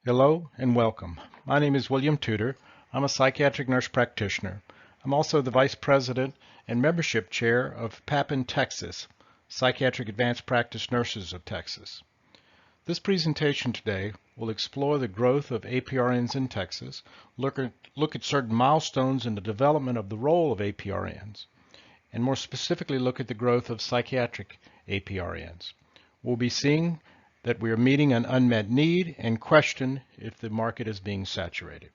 Hello and welcome. My name is William Tudor. I'm a psychiatric nurse practitioner. I'm also the Vice President and Membership Chair of PAPN Texas, Psychiatric Advanced Practice Nurses of Texas. This presentation today will explore the growth of APRNs in Texas, look at certain milestones in the development of the role of APRNs, and more specifically look at the growth of psychiatric APRNs. We'll be seeing that we are meeting an unmet need and question if the market is being saturated.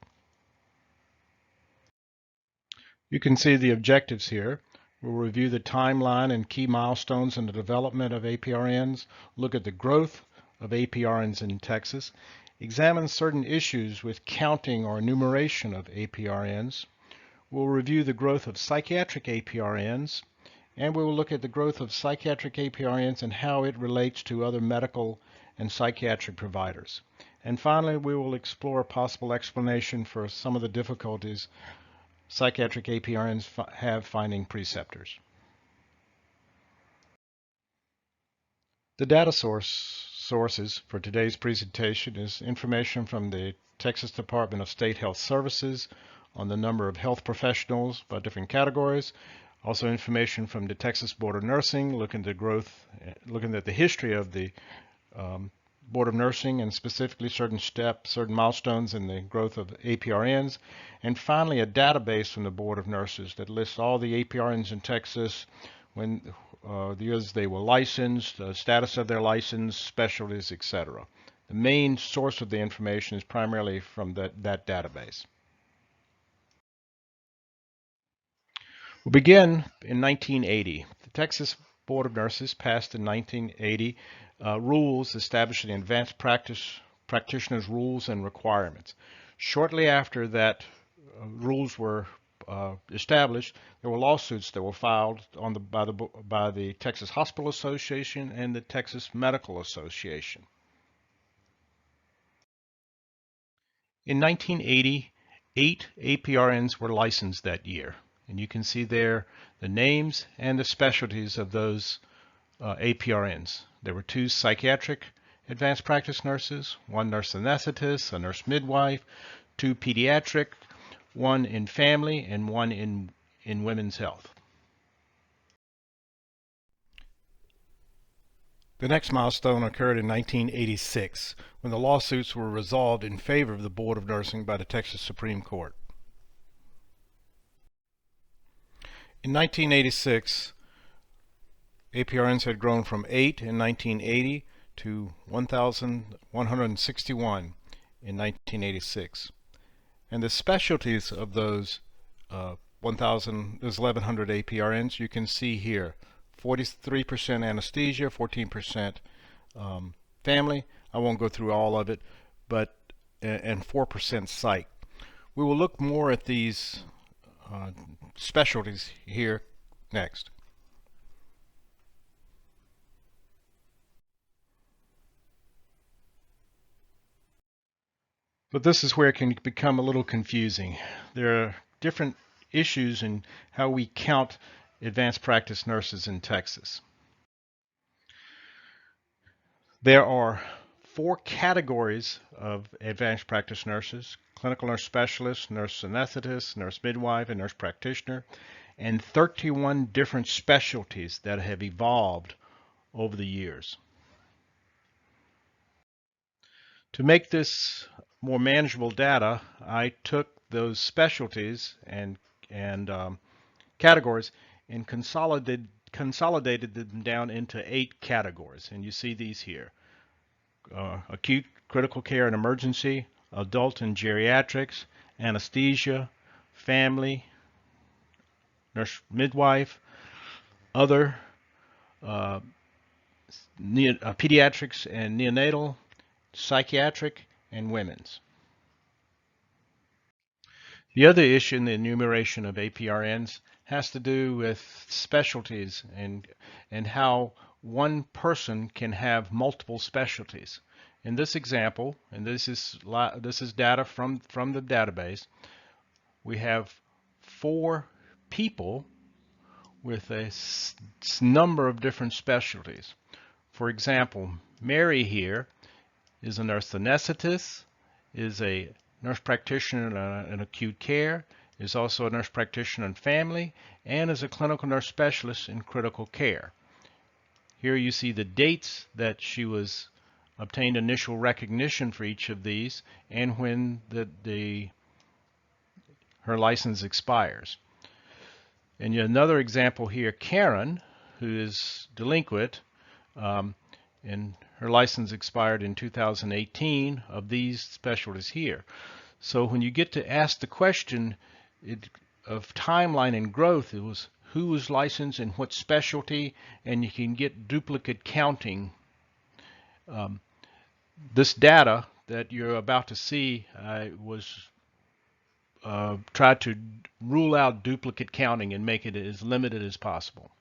You can see the objectives here. We'll review the timeline and key milestones in the development of APRNs, look at the growth of APRNs in Texas, examine certain issues with counting or enumeration of APRNs. We'll review the growth of psychiatric APRNs, and we will look at the growth of psychiatric APRNs and how it relates to other medical and psychiatric providers. And finally, we will explore a possible explanation for some of the difficulties psychiatric APRNs have finding preceptors. The data sources for today's presentation is information from the Texas Department of State Health Services on the number of health professionals by different categories. Also information from the Texas Board of Nursing, looking at the history of the Board of Nursing and specifically certain milestones in the growth of APRNs. And finally, a database from the Board of Nurses that lists all the APRNs in Texas, when the years they were licensed, the status of their license, specialties, etc. The main source of the information is primarily from that database. We'll begin in 1980. The Texas Board of Nurses passed in 1980 rules establishing advanced practitioners' rules and requirements. Shortly after that rules were established, there were lawsuits that were filed by the Texas Hospital Association and the Texas Medical Association. In 1980, 8 APRNs were licensed that year. And you can see there the names and the specialties of those APRNs. There were 2 psychiatric advanced practice nurses, 1 nurse anesthetist, a nurse midwife, 2 pediatric, 1 in family, and 1 in women's health. The next milestone occurred in 1986 when the lawsuits were resolved in favor of the Board of Nursing by the Texas Supreme Court. In 1986, APRNs had grown from 8 in 1980 to 1,161 in 1986. And the specialties of those 1,100 APRNs you can see here. 43% anesthesia, 14% family. I won't go through all of it, but and 4% psych. We will look more at these specialties here next. But this is where it can become a little confusing. There are different issues in how we count advanced practice nurses in Texas. There are 4 categories of advanced practice nurses: clinical nurse specialist, nurse anesthetist, nurse midwife, and nurse practitioner, and 31 different specialties that have evolved over the years. To make this more manageable data, I took those specialties and categories and consolidated them down into 8 categories, and you see these here: acute critical care and emergency, adult and geriatrics, anesthesia, family, nurse midwife, other, pediatrics and neonatal, psychiatric, and women's. The other issue in the enumeration of APRNs has to do with specialties and how one person can have multiple specialties. In this example, and this is data from the database, we have 4 people with a number of different specialties. For example, Mary here is a nurse anesthetist, is a nurse practitioner in acute care, is also a nurse practitioner in family, and is a clinical nurse specialist in critical care. Here you see the dates that she was obtained initial recognition for each of these and when her license expires. And another example here, Karen, who is delinquent, and her license expired in 2018 of these specialties here. So when you get to ask the question of timeline and growth, it was who was licensed in what specialty, and you can get duplicate counting. This data that you're about to see was tried to rule out duplicate counting and make it as limited as possible.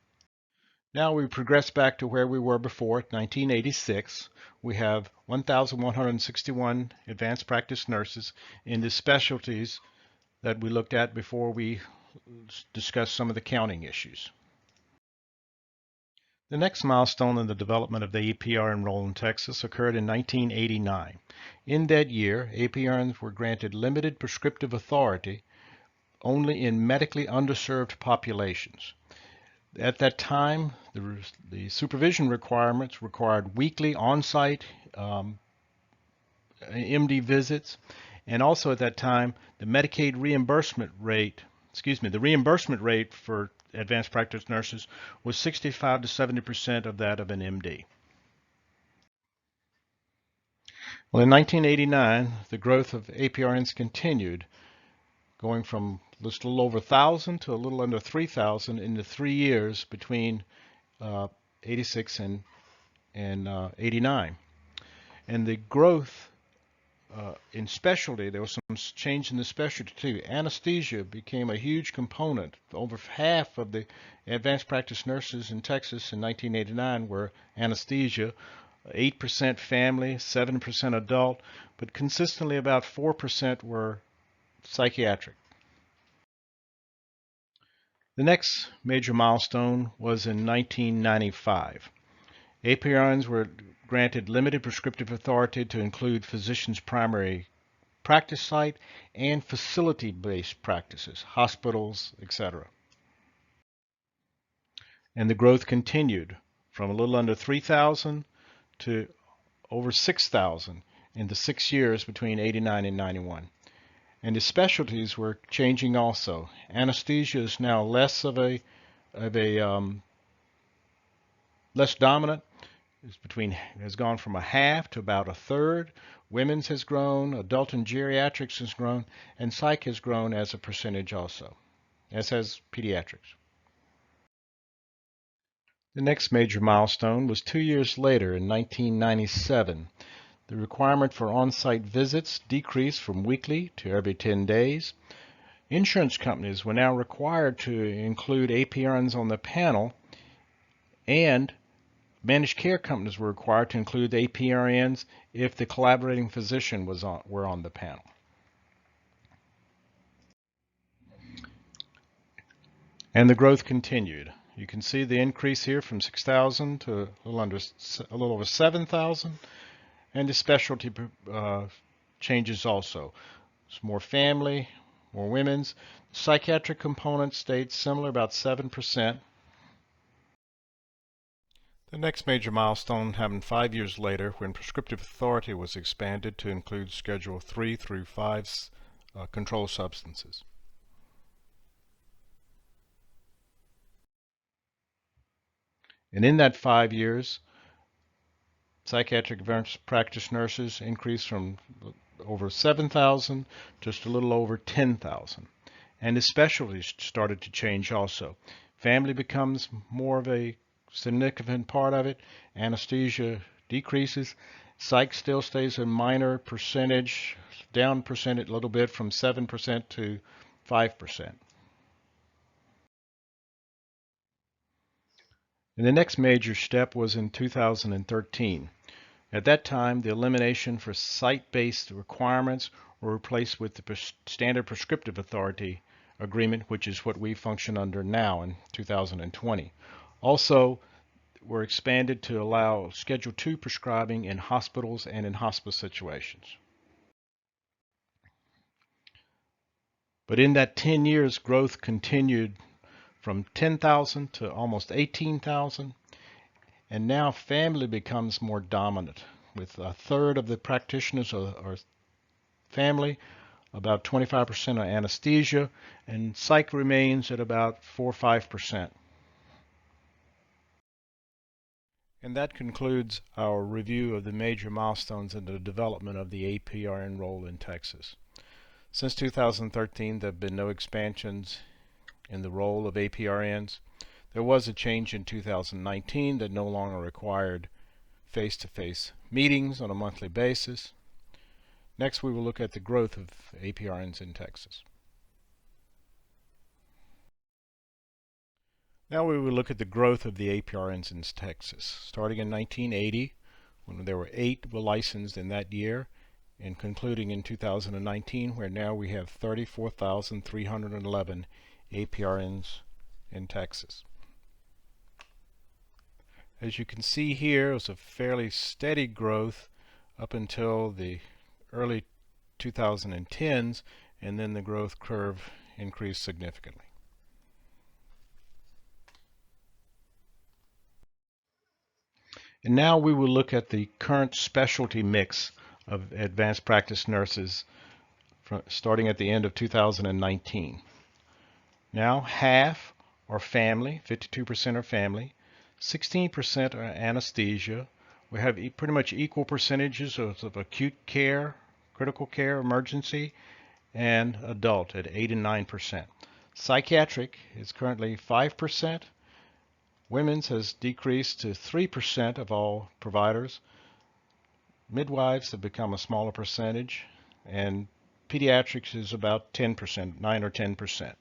Now we progress back to where we were before, 1986. We have 1,161 advanced practice nurses in the specialties that we looked at before we discussed some of the counting issues. The next milestone in the development of the APRN role in Texas occurred in 1989. In that year, APRNs were granted limited prescriptive authority only in medically underserved populations. At that time, the supervision requirements required weekly on-site MD visits, and also at that time, the Medicaid reimbursement rate, the reimbursement rate for advanced practice nurses was 65 to 70% of that of an MD. Well, in 1989, the growth of APRNs continued, going from just a little over 1,000 to a little under 3,000 in the 3 years between 86 and 89. And the growth in specialty, there was some change in the specialty too. Anesthesia became a huge component. Over half of the advanced practice nurses in Texas in 1989 were anesthesia, 8% family, 7% adult, but consistently about 4% were psychiatric. The next major milestone was in 1995. APRNs were granted limited prescriptive authority to include physicians' primary practice site and facility-based practices, hospitals, etc. And the growth continued from a little under 3,000 to over 6,000 in the 6 years between 89 and 91. And the specialties were changing also. Anesthesia is now less less dominant. Has gone from a half to about a third. Women's has grown, adult and geriatrics has grown, and psych has grown as a percentage also, as has pediatrics. The next major milestone was 2 years later in 1997. The requirement for on-site visits decreased from weekly to every 10 days. Insurance companies were now required to include APRNs on the panel, and managed care companies were required to include the APRNs if the collaborating physician were on the panel. And the growth continued. You can see the increase here from 6,000 to a little over 7,000, and the specialty changes also. It's more family, more women's. Psychiatric component stayed similar, about 7%. The next major milestone happened 5 years later when prescriptive authority was expanded to include Schedule 3 through 5 controlled substances. And in that 5 years, psychiatric advanced practice nurses increased from over 7,000 just a little over 10,000. And the specialties started to change also. Family becomes more of a significant part of it. Anesthesia decreases. Psych still stays a minor percentage, down percentage a little bit from 7% to 5%. And the next major step was in 2013. At that time, the elimination for site-based requirements were replaced with the standard prescriptive authority agreement, which is what we function under now in 2020. Also, were expanded to allow Schedule 2 prescribing in hospitals and in hospice situations. But in that 10 years, growth continued from 10,000 to almost 18,000. And now family becomes more dominant, with a third of the practitioners are family, about 25% are anesthesia, and psych remains at about 4 or 5%. And that concludes our review of the major milestones in the development of the APRN role in Texas. Since 2013, there have been no expansions in the role of APRNs. There was a change in 2019 that no longer required face-to-face meetings on a monthly basis. Next, we will look at the growth of APRNs in Texas. Now we will look at the growth of the APRNs in Texas. Starting in 1980, when there were 8 were licensed in that year, and concluding in 2019, where now we have 34,311 APRNs in Texas. As you can see here, it was a fairly steady growth up until the early 2010s, and then the growth curve increased significantly. And now we will look at the current specialty mix of advanced practice nurses starting at the end of 2019. Now half are family, 52% are family, 16% are anesthesia. We have pretty much equal percentages of acute care, critical care, emergency, and adult at 8 and 9%. Psychiatric is currently 5%. Women's has decreased to 3% of all providers. Midwives have become a smaller percentage, and pediatrics is about 10%, 9 or 10%.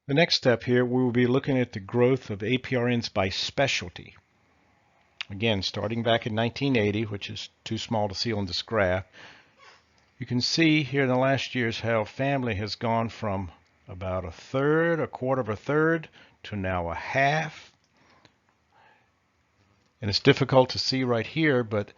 The next step here, we will be looking at the growth of APRNs by specialty. Again, starting back in 1980, which is too small to see on this graph, you can see here in the last years how family has gone from about a third, a quarter of a third, to now a half. And it's difficult to see right here, but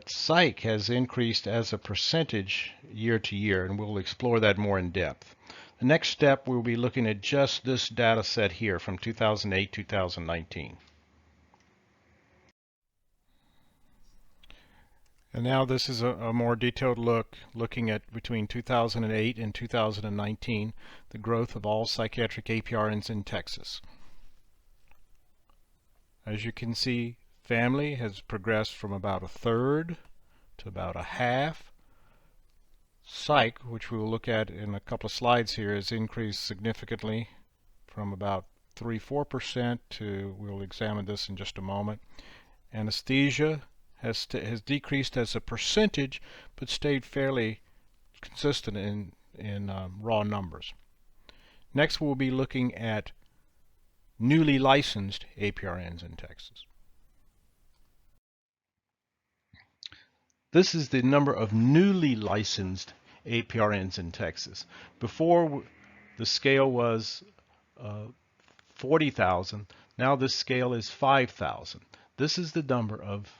psych has increased as a percentage year to year, and we'll explore that more in depth. The next step, we'll be looking at just this data set here from 2008-2019. And now this is a more detailed look, looking at between 2008 and 2019, the growth of all psychiatric APRNs in Texas. As you can see, family has progressed from about a third to about a half. Psych, which we will look at in a couple of slides here, has increased significantly from about 3-4% to, we'll examine this in just a moment. Anesthesia has decreased as a percentage, but stayed fairly consistent in raw numbers. Next, we'll be looking at newly licensed APRNs in Texas. This is the number of newly licensed APRNs in Texas. Before, the scale was 40,000. Now this scale is 5,000. This is the number of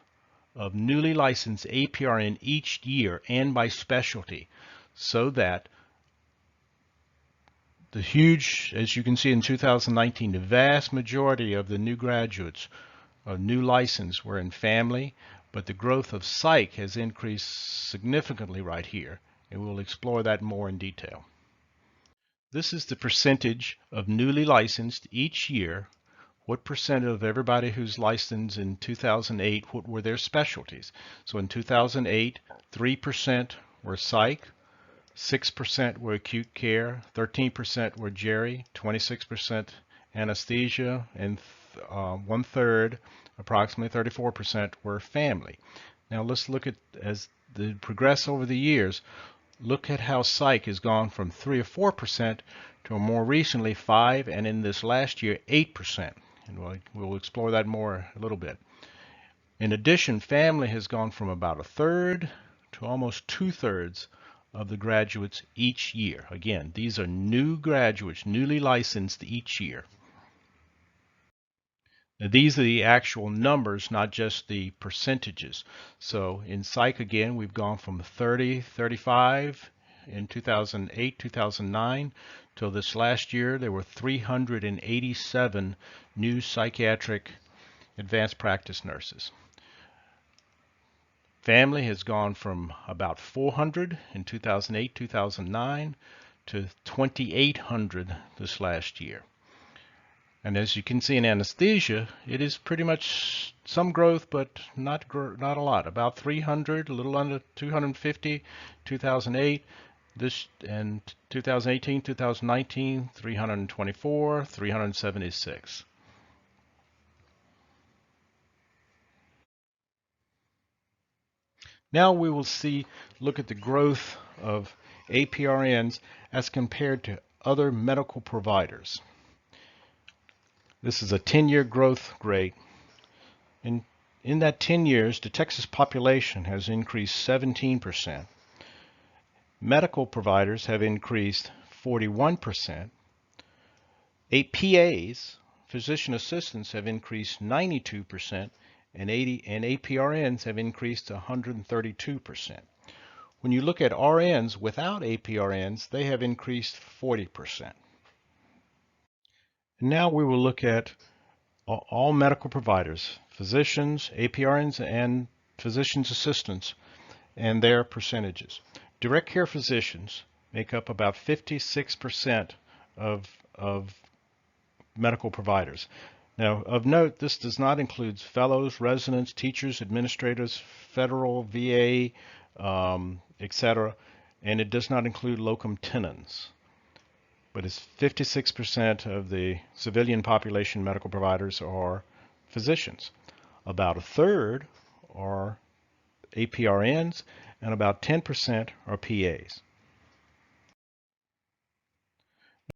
newly licensed APRN each year and by specialty, so that the huge, as you can see in 2019, the vast majority of the new graduates or new license were in family, but the growth of psych has increased significantly right here, and we'll explore that more in detail. This is the percentage of newly licensed each year. What percent of everybody who's licensed in 2008, what were their specialties? So in 2008, 3% were psych, 6% were acute care, 13% were geri, 26% anesthesia, and 1/3, approximately 34%, were family. Now let's look at, as they progress over the years, look at how psych has gone from 3 or 4% to more recently 5%, and in this last year 8%. And we'll explore that more a little bit. In addition, family has gone from about a third to almost 2/3 of the graduates each year. Again, these are new graduates, newly licensed each year. Now, these are the actual numbers, not just the percentages. So in psych, again, we've gone from 35 in 2008, 2009, till this last year, there were 387 new psychiatric advanced practice nurses. Family has gone from about 400 in 2008, 2009 to 2,800 this last year. And as you can see in anesthesia, it is pretty much some growth, but not a lot. About 300, a little under 250, 2008, this and 2018, 2019, 324, 376. Now we will look at the growth of APRNs as compared to other medical providers. This is a 10-year growth rate. In that 10 years, the Texas population has increased 17%. Medical providers have increased 41%. PAs, physician assistants, have increased 92%, and APRNs have increased 132%. When you look at RNs without APRNs, they have increased 40%. Now we will look at all medical providers, physicians, APRNs, and physician's assistants, and their percentages. Direct care physicians make up about 56% of medical providers. Now, of note, this does not include fellows, residents, teachers, administrators, federal, VA, etc., and it does not include locum tenens. But it's 56% of the civilian population medical providers are physicians. About a third are APRNs, and about 10% are PAs.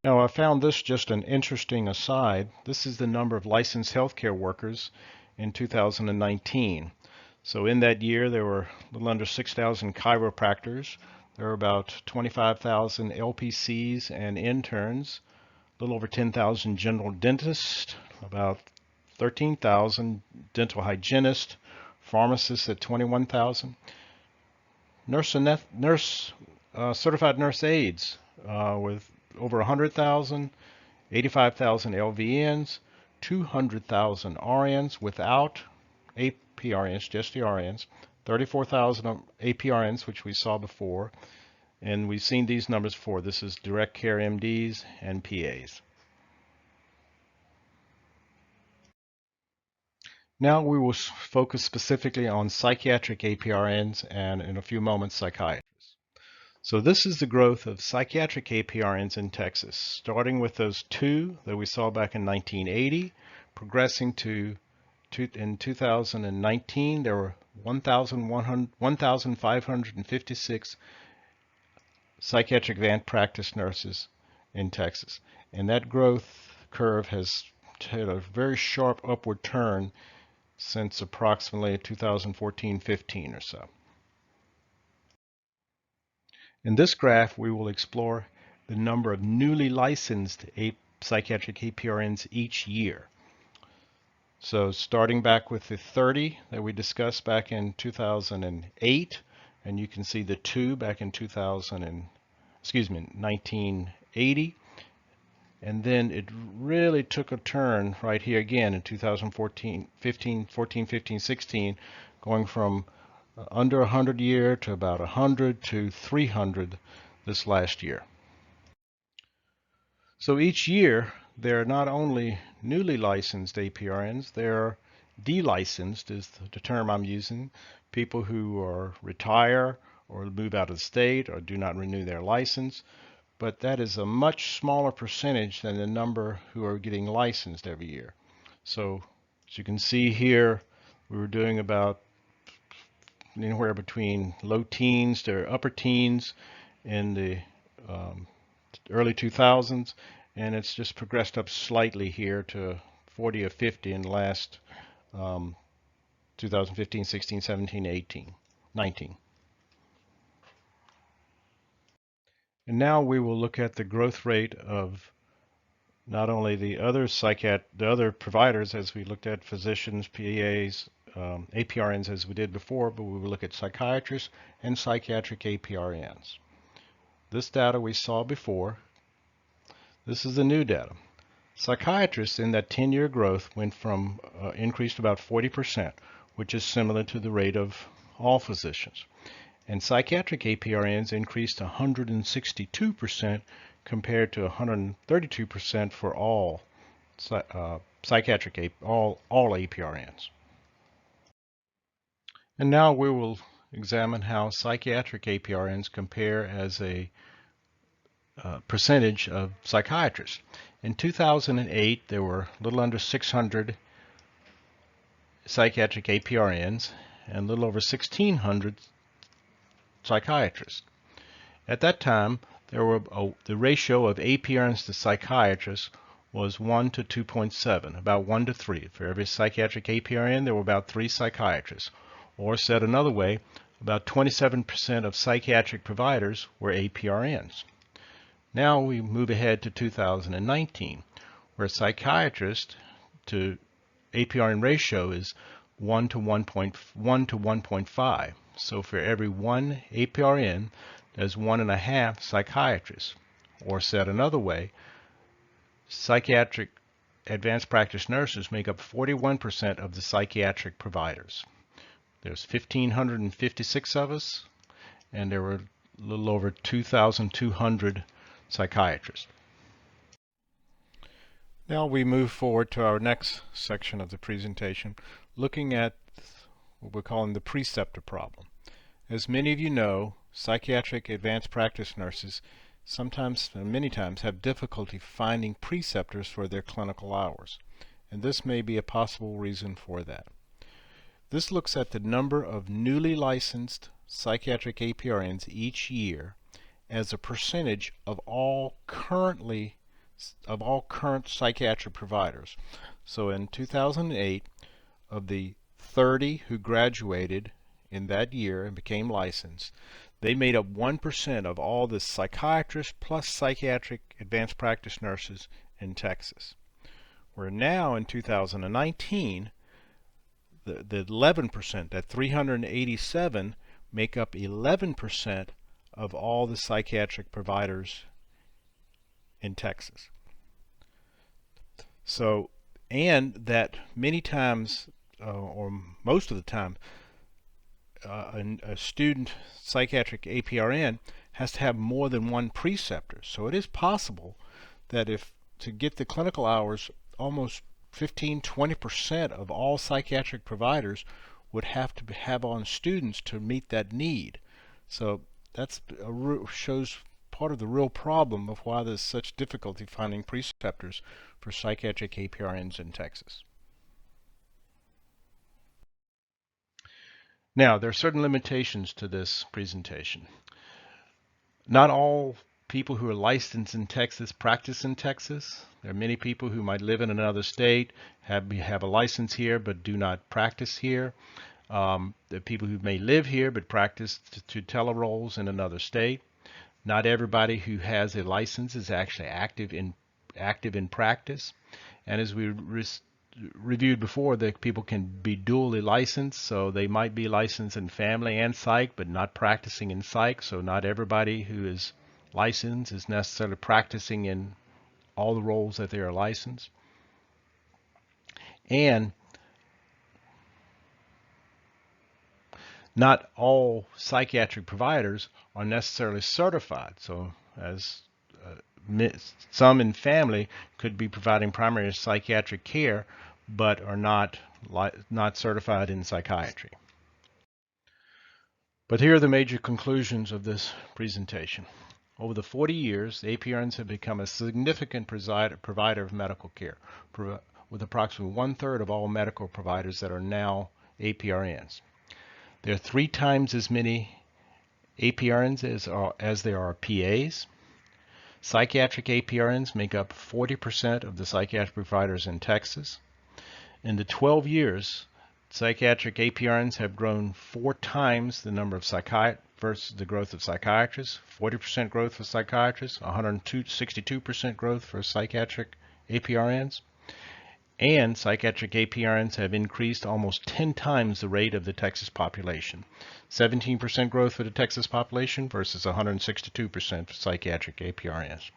Now, I found this just an interesting aside. This is the number of licensed healthcare workers in 2019. So in that year, there were a little under 6,000 chiropractors. There were about 25,000 LPCs and interns, a little over 10,000 general dentists, about 13,000 dental hygienists, pharmacists at 21,000, certified nurse aides with over 100,000, 85,000 LVNs, 200,000 RNs without APRNs, just the RNs, 34,000 APRNs, which we saw before, and we've seen these numbers before. This is direct care MDs and PAs. Now we will focus specifically on psychiatric APRNs and in a few moments psychiatrists. So this is the growth of psychiatric APRNs in Texas, starting with those two that we saw back in 1980, progressing to in 2019 there were 1,556 psychiatric advanced practice nurses in Texas, and that growth curve has had a very sharp upward turn since approximately 2014-15 or so. In this graph, we will explore the number of newly licensed psychiatric APRNs each year. So starting back with the 30 that we discussed back in 2008, and you can see the 2 back in 1980. And then it really took a turn right here again in 2014, 15, 16, going from under 100 a year to about 100 to 300 this last year. So each year, there are not only newly licensed APRNs, there are delicensed is the term I'm using, people who are retire or move out of the state or do not renew their license. But that is a much smaller percentage than the number who are getting licensed every year. So as you can see here, we were doing about anywhere between low teens to upper teens in the early 2000s, and it's just progressed up slightly here to 40 or 50 in the last 2015, 16, 17, 18, 19. And now we will look at the growth rate of not only the other providers, as we looked at physicians, PAs, APRNs as we did before, but we will look at psychiatrists and psychiatric APRNs. This data we saw before. This is the new data. Psychiatrists in that 10-year growth went from increased about 40%, which is similar to the rate of all physicians. And psychiatric APRNs increased 162% compared to 132% for all psychiatric all APRNs. And now we will examine how psychiatric APRNs compare as a percentage of psychiatrists. In 2008, there were a little under 600 psychiatric APRNs and a little over 1,600 psychiatrists. At that time, the ratio of APRNs to psychiatrists was 1 to 2.7, about 1 to 3. For every psychiatric APRN, there were about 3 psychiatrists. Or said another way, about 27% of psychiatric providers were APRNs. Now we move ahead to 2019, where psychiatrist to APRN ratio is 1 to 1.5. So for every 1 APRN, there's 1.5 psychiatrists. Or said another way, psychiatric advanced practice nurses make up 41% of the psychiatric providers. There's 1,556 of us, and there were a little over 2,200 psychiatrists. Now we move forward to our next section of the presentation, looking at what we're calling the preceptor problem. As many of you know, psychiatric advanced practice nurses many times have difficulty finding preceptors for their clinical hours, and this may be a possible reason for that. This looks at the number of newly licensed psychiatric APRNs each year as a percentage of all current psychiatric providers. So in 2008, of the 30 who graduated in that year and became licensed, they made up 1% of all the psychiatrists plus psychiatric advanced practice nurses in Texas. Where now in 2019, the 11%, that 387, make up 11% of all the psychiatric providers in Texas. So, and that many times, or most of the time, a student psychiatric APRN has to have more than one preceptor. So it is possible that to get the clinical hours, almost 15–20% of all psychiatric providers would have to have on students to meet that need. So that shows part of the real problem of why there's such difficulty finding preceptors for psychiatric APRNs in Texas. Now, there are certain limitations to this presentation. Not all people who are licensed in Texas practice in Texas. There are many people who might live in another state, have a license here but do not practice here. There are people who may live here but practice to teleroles in another state. Not everybody who has a license is actually active in practice. And as we reviewed before, that people can be dually licensed, so they might be licensed in family and psych but not practicing in psych. So not everybody who is licensed is necessarily practicing in all the roles that they are licensed. And not all psychiatric providers are necessarily certified. So as some in family could be providing primary psychiatric care but are not certified in psychiatry. But here are the major conclusions of this presentation. Over the 40 years, APRNs have become a significant provider of medical care, with approximately 1/3 of all medical providers that are now APRNs. There are 3 times as many APRNs as there are PAs. Psychiatric APRNs make up 40% of the psychiatric providers in Texas. In the 12 years, psychiatric APRNs have grown 4 times the number of versus the growth of psychiatrists. 40% growth for psychiatrists, 162% growth for psychiatric APRNs, and psychiatric APRNs have increased almost 10 times the rate of the Texas population. 17% growth for the Texas population versus 162% for psychiatric APRNs.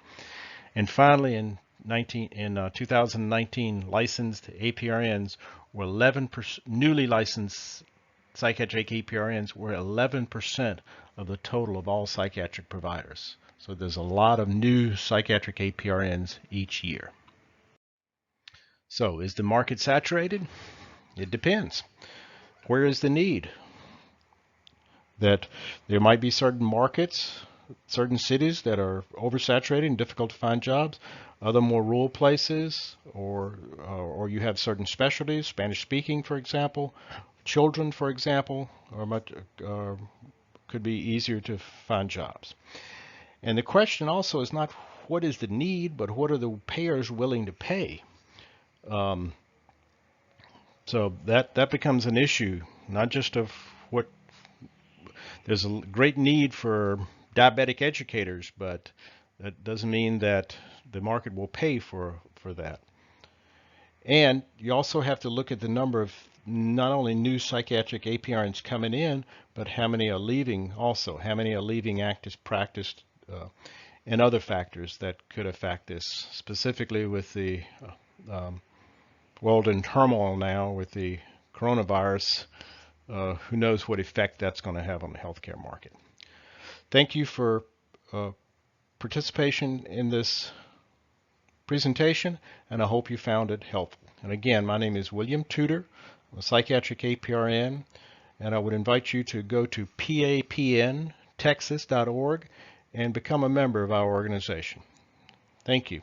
And finally, in 2019, licensed APRNs were 11%, newly licensed psychiatric APRNs were 11% of the total of all psychiatric providers. So there's a lot of new psychiatric APRNs each year. So is the market saturated? It depends. Where is the need? That there might be certain markets, certain cities that are oversaturated and difficult to find jobs, other more rural places, or you have certain specialties, Spanish speaking, for example, children, for example, could be easier to find jobs. And the question also is not what is the need, but what are the payers willing to pay? So that becomes an issue, not just of what. There's a great need for diabetic educators, but that doesn't mean that the market will pay for that. And you also have to look at the number of not only new psychiatric APRNs coming in, but how many are leaving also, how many are leaving active practice, and other factors that could affect this, specifically with the world in turmoil now with the coronavirus. Who knows what effect that's going to have on the healthcare market. Thank you for participation in this presentation, and I hope you found it helpful. And again, my name is William Tudor. I'm a psychiatric APRN, and I would invite you to go to papntexas.org and become a member of our organization. Thank you.